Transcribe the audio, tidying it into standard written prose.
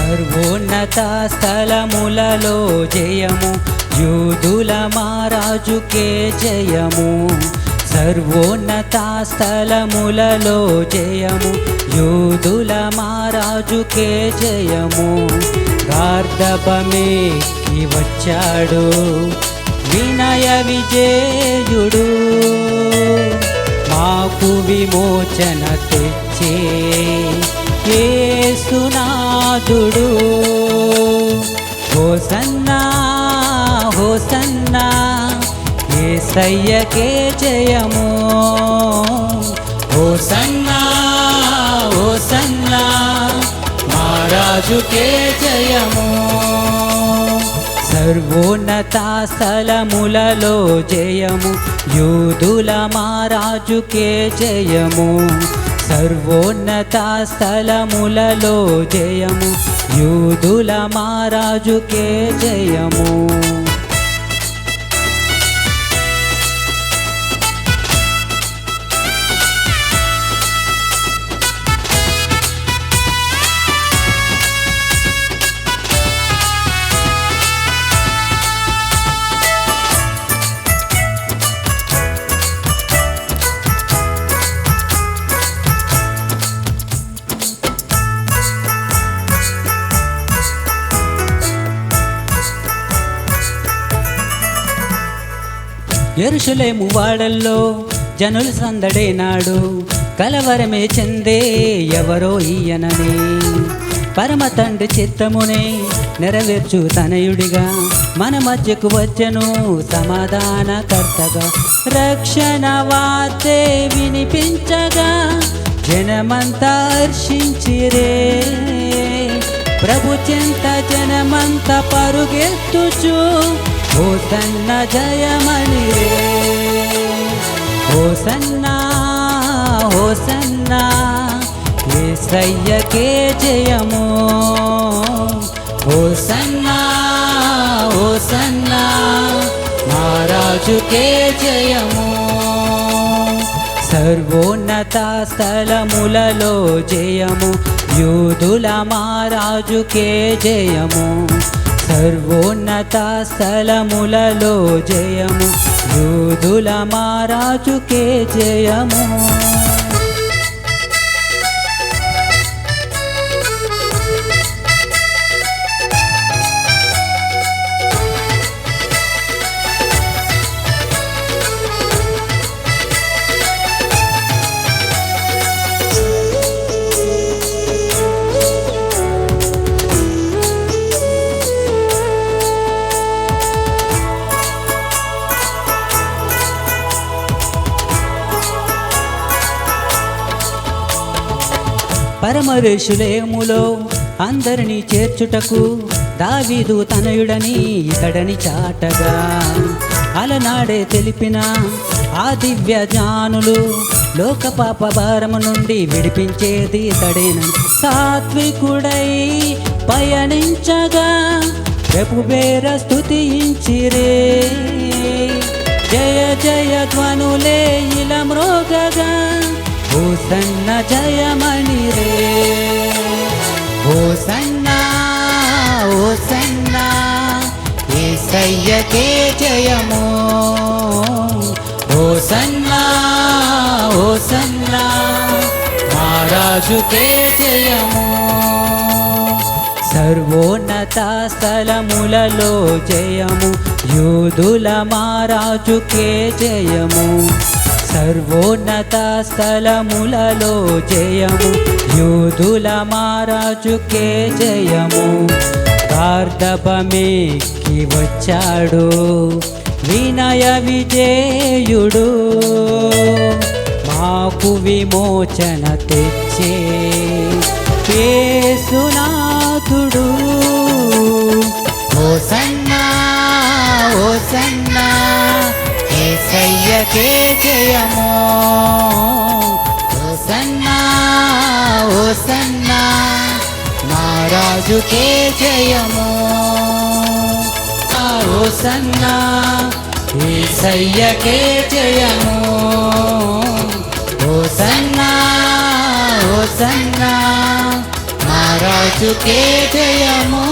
సర్వోన్నత స్థలములలో జయము, యూదుల మహారాజుకే జయము. సర్వోన్నత స్థలములలో జయము, యూదుల మహారాజుకే జయము. గార్ధపమేకి వచ్చాడు వినయ విజేయుడు, మాకు విమోచన తెచ్చే యేసునాథుడు. హోసన్నా హోసన్నా యేసయ్యకే జయము. హోసన్నా హోసన్నా మహారాజుకే జయము. సర్వోన్నత స్థలములలో జయము, యూదుల మహారాజుకే జయము. సర్వోన్నత స్థలములలో జయము, యూదుల మహారాజుకే జయము. యెరూషలేము వాడల్లో జనులు సందడేనాడు, కలవరమే చెందే ఎవరో ఈయనని. పరమ తండ్రి చిత్తమునే నెరవేర్చు తనయుడిగా మన మధ్యకు వచ్చెను సమాధానకర్తగా. రక్షణ వార్తే వినిపించగా జనమంతా హర్షించిరే, ప్రభు చెంత జనమంతా పరుగెత్తుచు హోసన్న జయమని రే. హోసన్నా హోసన్నా యేసయ్యకే జయము. హోసన్నా హోసన్నా మహారాజుకే జయము. సర్వోన్నత స్థలములలో జయము, యూదుల మహారాజుకే జయము. సర్వోన్నత స్థలములలో జయము, యూదుల మహారాజుకే జయము. పరమరేషులేములో అందరినీ చేర్చుటకు దావీదు తనయుడని ఇతడని చాటగా, అలనాడే తెలిపిన ఆ దివ్య జ్ఞానులు లోక పాప భారము నుండి విడిపించేది ఇతడేనని సాత్వికుడై పయనించగా ప్రభువేర స్తుతించిరే. జయ జయ ధ్వనులే ఇలా మ్రోగగా హోసన్న జయమని రే. హోసన్నా హోసన్నా యేసయ్యకే జయము. హోసన్నా హోసన్నా మహారాజుకే జయము. సర్వోన్నత స్థలములలో జయము, యూదుల మహారాజుకే జయము. సర్వోన్నత స్థలములలో జయము, యూదుల మహారాజుకే జయము. గార్ధపమేకి వచ్చాడు వినయ విజేయుడు, మాకు విమోచన తెచ్చే యేసునాథుడు. హోసన్నా హోసన్నా యేసయ్యకే జయము. హోసన్నా హోసన్నా మహారాజుకే జయము. హోసన్నా యేసయ్యకే జయము. హోసన్నా హోసన్నా రాజుకే జయము